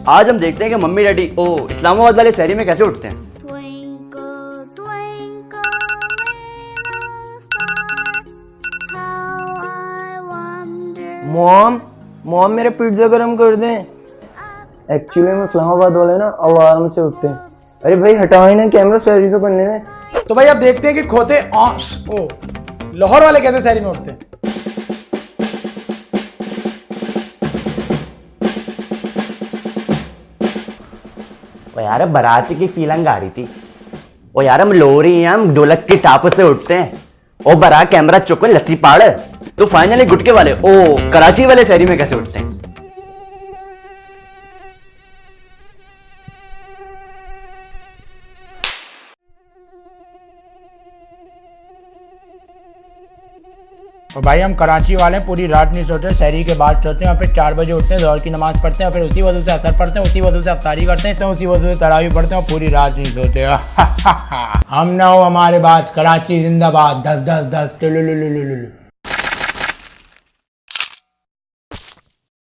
आज हम देखते हैं कि मम्मी डैडी इस्लामाबाद वाले शहरी में कैसे उठते हैं। Twinkle, twinkle, little star, how I wonder. Mom मेरे पिज्जा गरम कर दें। एक्चुअली में इस्लामाबाद वाले ना अलार्म से उठते हैं। अरे भाई हटाओ ना कैमरा, शहरी तो करने में। तो भाई अब देखते हैं कि खोते लाहौर वाले कैसे शहरी में उठते हैं। ओ यार बाराती की फीलिंग आ रही थी। ओ यार हम लोरी हैं, हम ढोलक की टाप से उठते हैं। ओ बरा कैमरा चुको लस्सी पाड़। तो फाइनली गुटके वाले कराची वाले शहरी में कैसे उठते हैं। और भाई हम कराची वाले पूरी रात नहीं सोते, शहरी के बाद सोते हैं और फिर 4 बजे उठते हैं, ज़ोहर की नमाज़ पढ़ते हैं और फिर उसी वजह से असर पढ़ते हैं, उसी वजह से अफ्तारी करते हैं, तो उसी वजह से तरावी पढ़ते हैं और पूरी रात नहीं सोते। हम ना हो हमारे बात, कराची जिंदाबाद, 10 10 10।